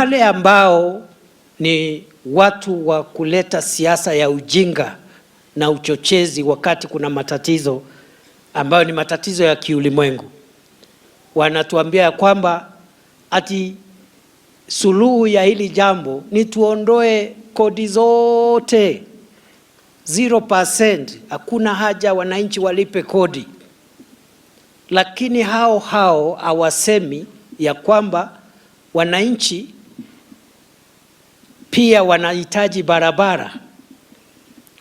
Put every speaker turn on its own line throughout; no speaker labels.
wale ambao ni watu wa kuleta siasa ya ujinga na uchochezi wakati kuna matatizo ambayo ni matatizo ya kiulimwengu, wanatuambia kwamba ati suluhu ya hili jambo ni tuondoe kodi zote 0%, hakuna haja wananchi walipe kodi. Lakini hao hawasemi ya kwamba wananchi pia wanahitaji barabara,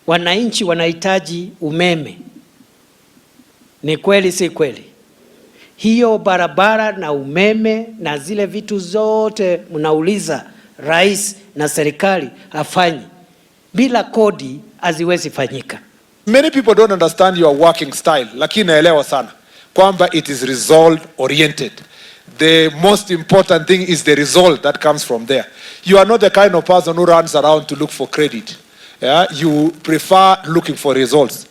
wananchi wanahitaji umeme. Ni kweli si kweli? Hiyo barabara na umeme na zile vitu zote mnauliza rais na serikali hafanyi, bila kodi haziwezi fanyika.
Many people don't understand your working style, lakini naelewa sana kwamba it is result oriented. The most important thing is the result that comes from there. You are not the kind of person who runs around to look for credit. Yeah? You prefer looking for results.